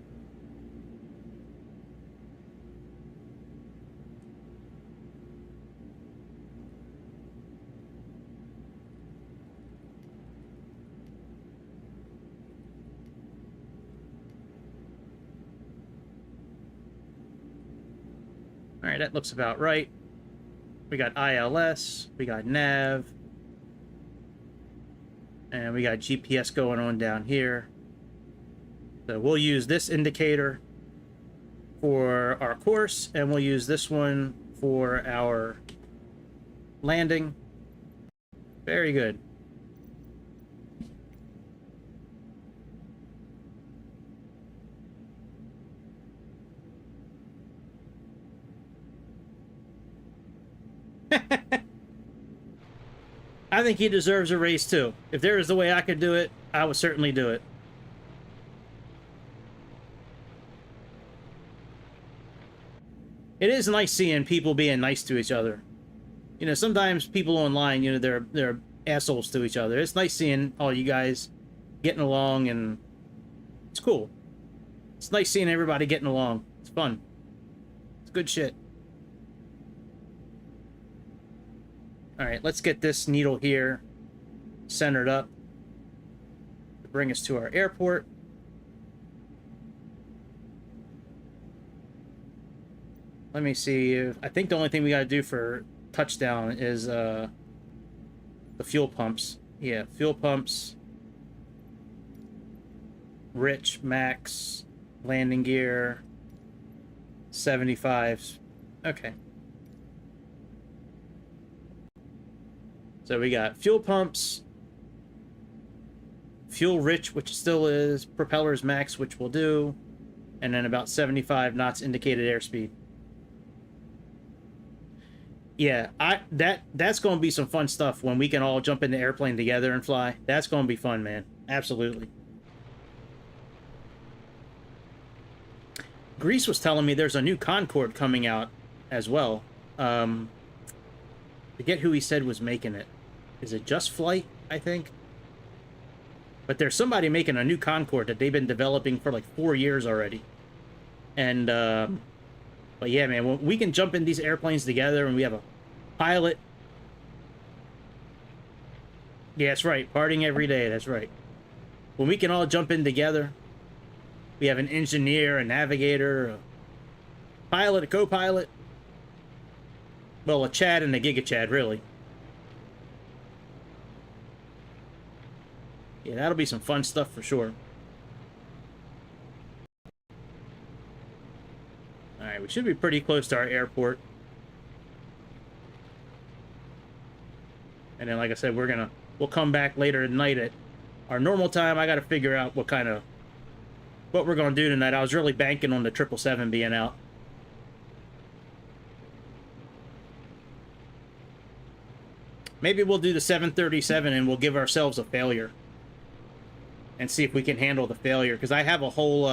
All right, that looks about right. We got ILS, we got nav, and we got GPS going on down here. So we'll use this indicator for our course, and we'll use this one for our landing. Very good. I think he deserves a raise too. If there is the way I could do it, I would certainly do it. It is nice seeing people being nice to each other. You know, sometimes people online, you know, they're assholes to each other. It's nice seeing all you guys getting along, and it's cool. It's nice seeing everybody getting along. It's fun. It's good shit. All right, let's get this needle here centered up to bring us to our airport. Let me see if I think the only thing we got to do for touchdown is the fuel pumps. Yeah, fuel pumps. Rich, max, landing gear, 75s. Okay. So we got fuel pumps, fuel rich, which still is, propellers max, which we'll do, and then about 75 knots indicated airspeed. Yeah, that's going to be some fun stuff when we can all jump in the airplane together and fly. That's going to be fun, man. Absolutely. Greece was telling me there's a new Concorde coming out as well. Forget who he said was making it. Is it Just Flight, I think? But there's somebody making a new Concorde that they've been developing for like 4 years already. And, but yeah, man, when we can jump in these airplanes together and we have a pilot. Yeah, that's right. Partying every day, that's right. When we can all jump in together, we have an engineer, a navigator, a pilot, a co-pilot. Well, a Chad and a Giga Chad, really. Yeah, that'll be some fun stuff for sure. Alright, we should be pretty close to our airport. And then, like I said, we'll come back later at night at our normal time. I gotta figure out what kind of what we're going to do tonight. I was really banking on the 777 being out. Maybe we'll do the 737 and we'll give ourselves a failure and see if we can handle the failure. Because I have a whole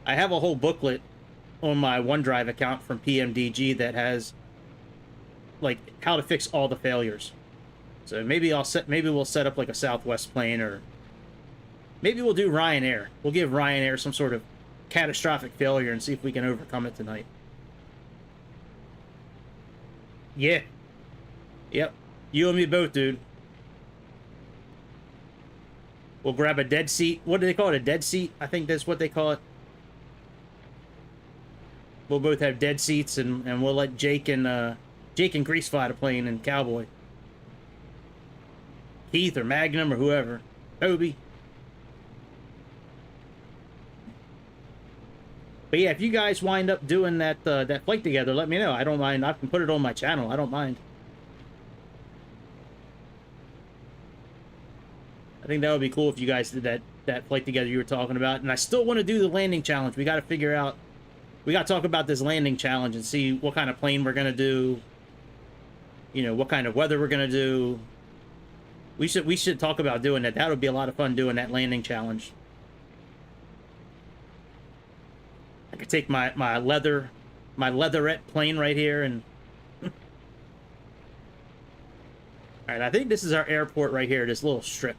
booklet on my OneDrive account from PMDG that has like how to fix all the failures. So maybe we'll set up like a Southwest plane, or maybe we'll do Ryanair. We'll give Ryanair some sort of catastrophic failure and see if we can overcome it tonight. Yeah. Yep. You and me both, dude. We'll grab a dead seat. What do they call it? A dead seat? I think that's what they call it. We'll both have dead seats, and we'll let Jake and Grease fly the plane, and Cowboy. Keith or Magnum or whoever. Toby. But yeah, if you guys wind up doing that that flight together, let me know. I don't mind. I can put it on my channel. I don't mind. I think that would be cool if you guys did that flight together you were talking about. And I still want to do the landing challenge. We got to figure out. We got to talk about this landing challenge and see what kind of plane we're gonna do. You know, what kind of weather we're gonna do. We should talk about doing that. That would be a lot of fun doing that landing challenge. I could take my leatherette plane right here and. All right, I think this is our airport right here. This little strip.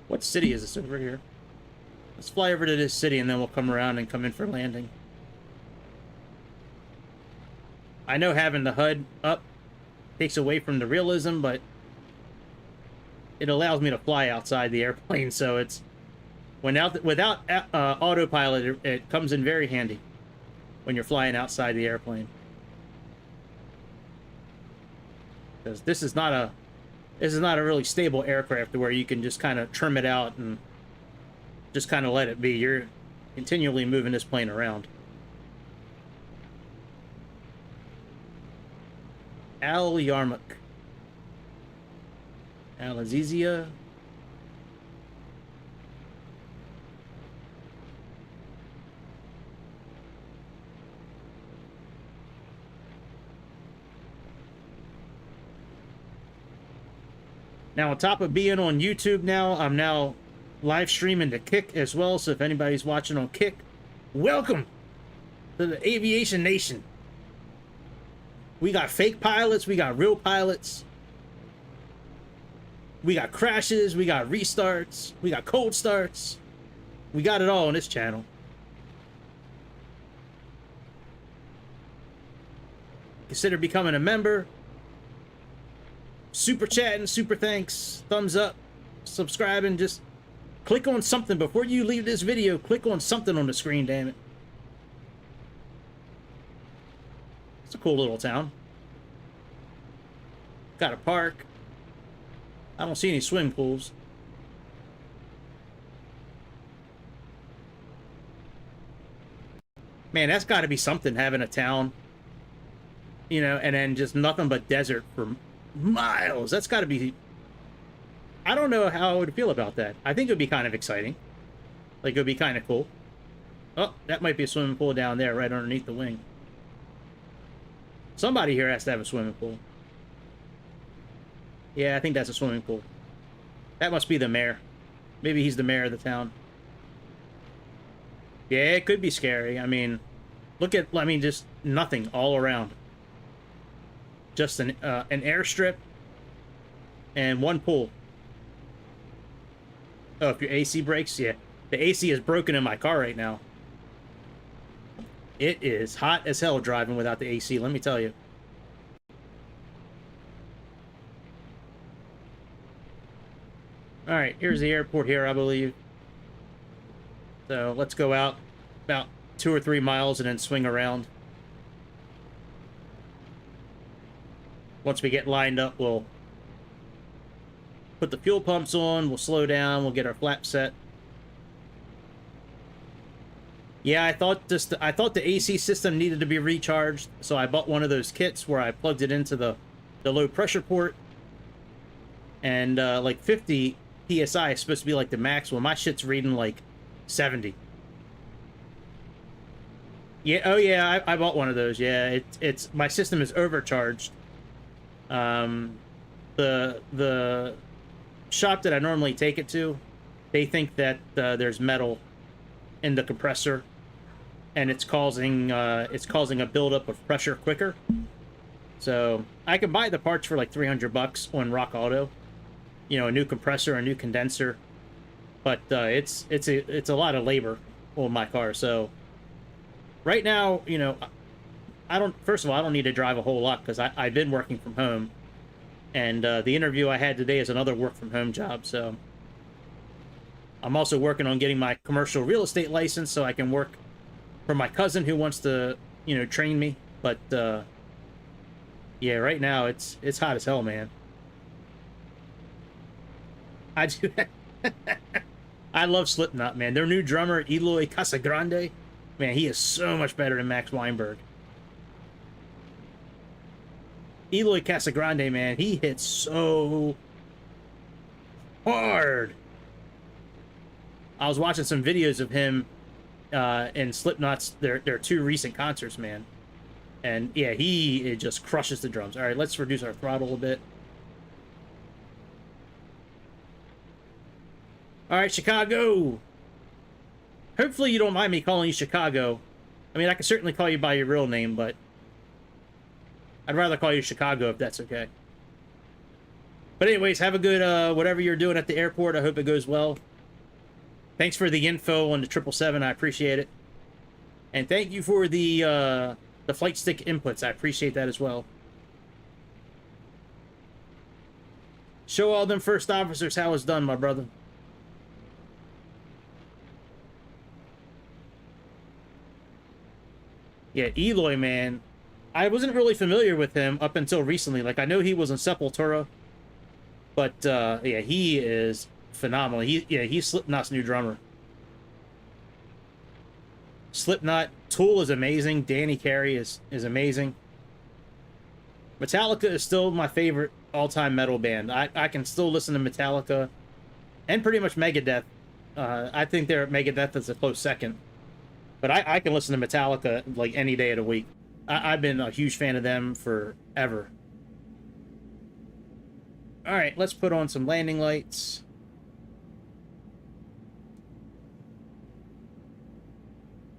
What city is this over here? Let's fly over to this city and then we'll come around and come in for landing. I know having the HUD up takes away from the realism, but it allows me to fly outside the airplane, so it's without autopilot, it comes in very handy when you're flying outside the airplane. Because this is not a really stable aircraft where you can just kind of trim it out and just kind of let it be. You're continually moving this plane around. Al Yarmouk. Al Azizia. Now, on top of being on YouTube now, I'm now live streaming to Kick as well. So if anybody's watching on Kick, welcome to the Aviation Nation. We got fake pilots, we got real pilots. We got crashes, we got restarts, we got cold starts. We got it all on this channel. Consider becoming a member. Super chatting, super thanks, thumbs up, subscribing. Just click on something before you leave this video. Click on something on the screen, damn it. It's a cool little town. Got a park. I don't see any swimming pools. Man, that's got to be something, having a town, you know, and then just nothing but desert for miles. That's got to be... I don't know how I would feel about that. I think it would be kind of exciting. Like, it would be kind of cool. Oh, that might be a swimming pool down there, right underneath the wing. Somebody here has to have a swimming pool. Yeah, I think that's a swimming pool. That must be the mayor. Maybe he's the mayor of the town. Yeah, it could be scary. I mean, look at... I mean, just nothing all around. Just an airstrip and one pool. Oh, if your AC breaks, yeah. The AC is broken in my car right now. It is hot as hell driving without the AC, let me tell you. Alright, here's the airport here, I believe. So, let's go out about 2 or 3 miles and then swing around. Once we get lined up, we'll put the fuel pumps on, we'll slow down, we'll get our flaps set. Yeah, I thought the AC system needed to be recharged, so I bought one of those kits where I plugged it into the the low pressure port, and like 50 psi is supposed to be like the max. Well, my shit's reading like 70. Yeah, oh yeah, I bought one of those. Yeah, it's my system is overcharged. The shop that I normally take it to, they think that there's metal in the compressor, and it's causing a buildup of pressure quicker. So I can buy the parts for like $300 on Rock Auto, you know, a new compressor, a new condenser, but it's a lot of labor on my car. So right now, you know, first of all, I don't need to drive a whole lot because I've been working from home, and the interview I had today is another work from home job. So I'm also working on getting my commercial real estate license so I can work for my cousin who wants to, you know, train me. But yeah, right now it's hot as hell, man. I do. I love Slipknot, man. Their new drummer, Eloy Casagrande, man, he is so much better than Max Weinberg. Eloy Casagrande, man, he hits so hard. I was watching some videos of him in Slipknot's their 2 recent concerts, man. And yeah, it just crushes the drums. All right, let's reduce our throttle a bit. All right, Chicago. Hopefully you don't mind me calling you Chicago. I mean, I can certainly call you by your real name, but I'd rather call you Chicago if that's okay. But anyways, have a good whatever you're doing at the airport. I hope it goes well. Thanks for the info on the 777. I appreciate it. And thank you for the flight stick inputs. I appreciate that as well. Show all them first officers how it's done, my brother. Yeah, Eloy, man. I wasn't really familiar with him up until recently. Like, I know he was in Sepultura, but yeah, he is phenomenal. He's Slipknot's new drummer. Slipknot, Tool is amazing. Danny Carey is amazing. Metallica is still my favorite all-time metal band. I can still listen to Metallica and pretty much Megadeth. I think Megadeth is a close second. But I can listen to Metallica like any day of the week. I've been a huge fan of them forever. All right, let's put on some landing lights.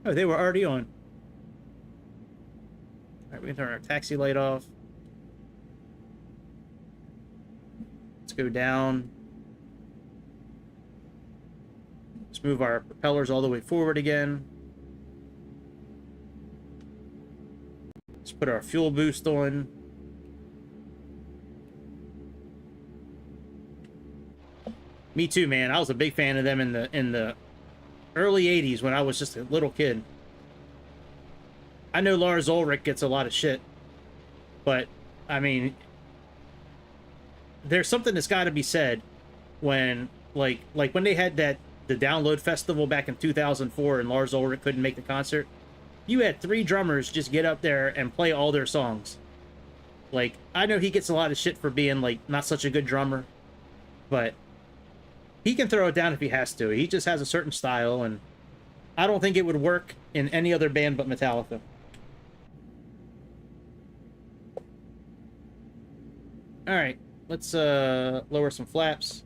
Oh, they were already on. All right, we can turn our taxi light off. Let's go down. Let's move our propellers all the way forward again. Let's put our fuel boost on. Me too, man. I was a big fan of them in the early 80s when I was just a little kid. I know Lars Ulrich gets a lot of shit, but I mean, there's something that's got to be said when like when they had the Download Festival back in 2004 and Lars Ulrich couldn't make the concert. You had 3 drummers just get up there and play all their songs. Like, I know he gets a lot of shit for being like not such a good drummer, but he can throw it down if he has to. He just has a certain style, and I don't think it would work in any other band but Metallica. All right, let's lower some flaps.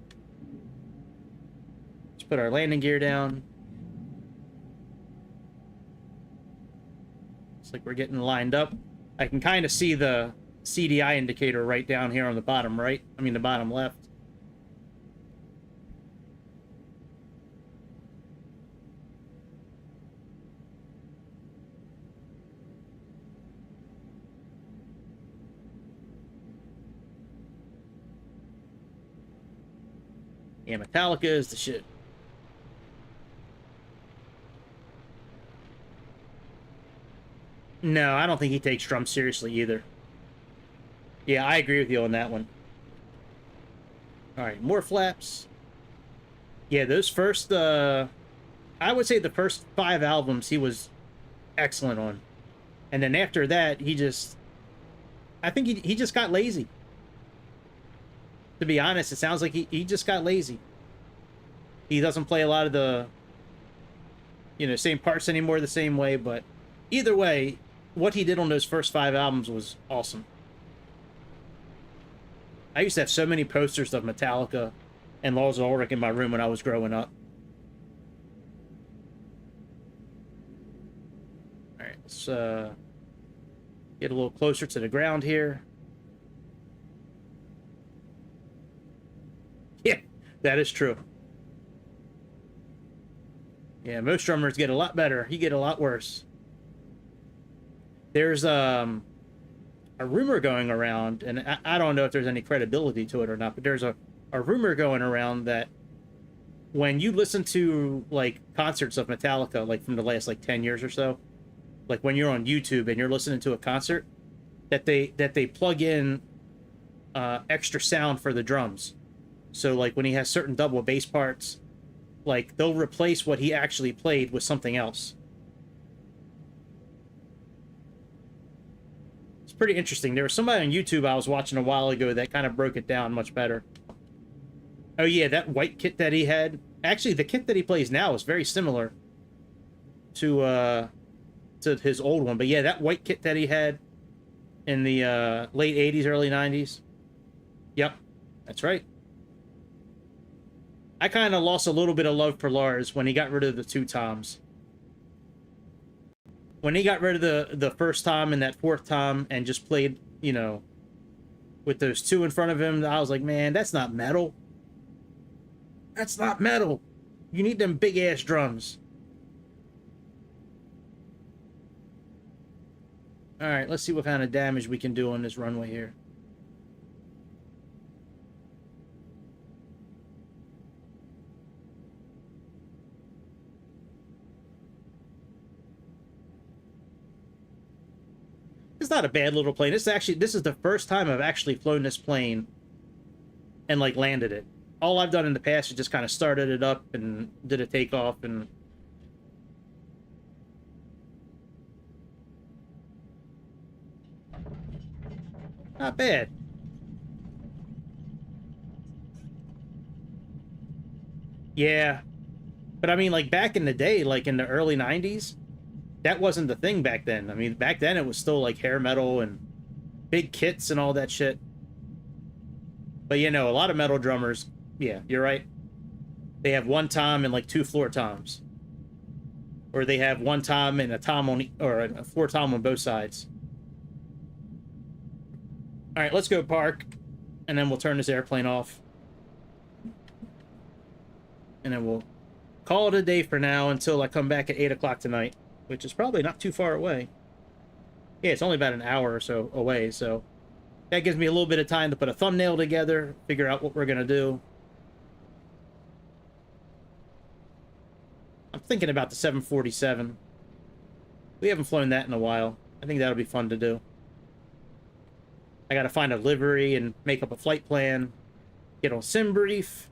Let's put our landing gear down. Looks like we're getting lined up. I can kind of see the CDI indicator right down here on the bottom right. I mean, the bottom left. Yeah, Metallica is the shit. No, I don't think he takes drums seriously either. Yeah, I agree with you on that one. Alright, more flaps. Yeah, those first, I would say the first 5 albums he was excellent on. And then after that, I think he just got lazy. To be honest, it sounds like he just got lazy. He doesn't play a lot of the, same parts anymore the same way, but either way, what he did on those first 5 albums was awesome. I used to have so many posters of Metallica and Lars Ulrich in my room when I was growing up. All right, let's get a little closer to the ground here. Yeah, that is true. Yeah, most drummers get a lot better. You get a lot worse. There's a rumor going around, and I don't know if there's any credibility to it or not, but there's a rumor going around that when you listen to like concerts of Metallica, like from the last like 10 years or so, like when you're on YouTube and you're listening to a concert, that they plug in extra sound for the drums. So like when he has certain double bass parts, like they'll replace what he actually played with something else. It's pretty interesting. There was somebody on YouTube I was watching a while ago that kind of broke it down much better. Oh yeah, that white kit that he had. Actually, the kit that he plays now is very similar to his old one. But yeah, that white kit that he had in the late 80s, early 90s. Yep, that's right. I kind of lost a little bit of love for Lars when he got rid of the 2 toms. When he got rid of the first tom and that 4th tom and just played, with those 2 in front of him, I was like, man, that's not metal. That's not metal. You need them big-ass drums. All right, let's see what kind of damage we can do on this runway here. It's not a bad little plane. This is the first time I've actually flown this plane and like landed it. All I've done in the past is just kind of started it up and did a takeoff and not bad. Yeah. But I mean, like back in the day, like in the early 90s, that wasn't the thing back then. I mean, back then it was still like hair metal and big kits and all that shit. But a lot of metal drummers, yeah, you're right. They have 1 tom and like 2 floor toms. Or they have 1 tom and a tom on, or a 4 tom on both sides. All right, let's go park, and then we'll turn this airplane off. And then we'll call it a day for now until I come back at 8 o'clock tonight, which is probably not too far away. Yeah, it's only about an hour or so away, so that gives me a little bit of time to put a thumbnail together, figure out what we're going to do. I'm thinking about the 747. We haven't flown that in a while. I think that'll be fun to do. I got to find a livery and make up a flight plan, get on sim brief,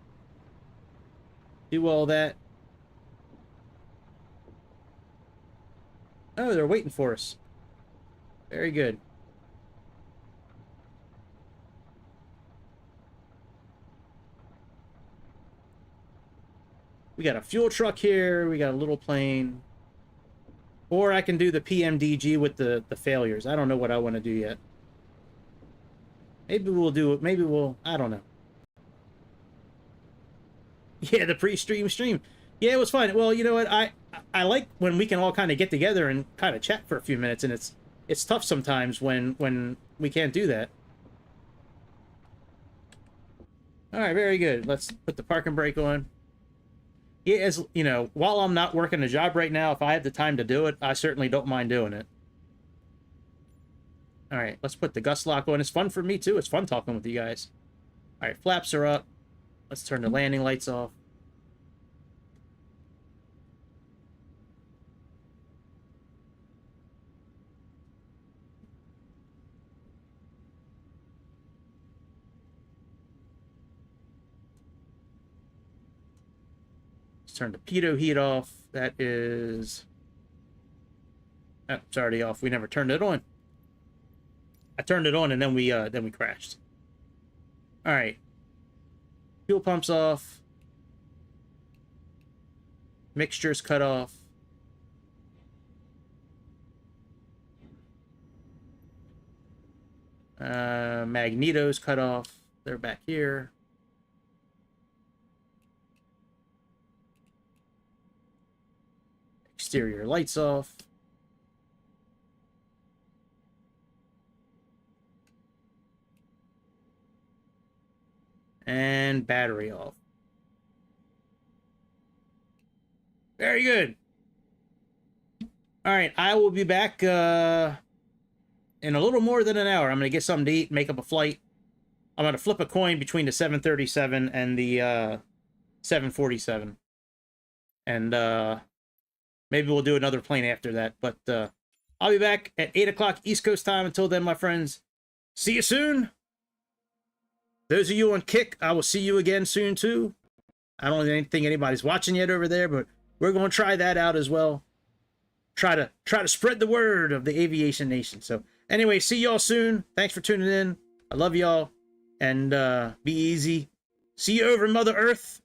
do all that. Oh, they're waiting for us. Very good. We got a fuel truck here. We got a little plane. Or I can do the PMDG with the failures. I don't know what I want to do yet. Maybe we'll do it. Maybe we'll... I don't know. Yeah, the pre-stream stream. Yeah, it was fun. Well, you know what? I like when we can all kind of get together and kind of chat for a few minutes, and it's tough sometimes when we can't do that. All right, very good. Let's put the parking brake on. Yeah, as you know, while I'm not working a job right now, if I have the time to do it, I certainly don't mind doing it. All right, let's put the gust lock on. It's fun for me too. It's fun talking with you guys. All right, flaps are up. Let's turn the landing lights off. Turn the pitot heat off. That is... Oh, it's already off. We never turned it on. I turned it on and then we crashed. All right. Fuel pumps off. Mixtures cut off. Magnetos cut off. They're back here. Exterior lights off. And battery off. Very good. All right, I will be back in a little more than an hour. I'm going to get something to eat, make up a flight. I'm going to flip a coin between the 737 and the 747. And maybe we'll do another plane after that. But I'll be back at 8 o'clock East Coast time. Until then, my friends, see you soon. Those of you on Kick, I will see you again soon, too. I don't think anybody's watching yet over there, but we're going to try that out as well. Try to spread the word of the Aviation Nation. So anyway, see y'all soon. Thanks for tuning in. I love y'all. And be easy. See you over Mother Earth.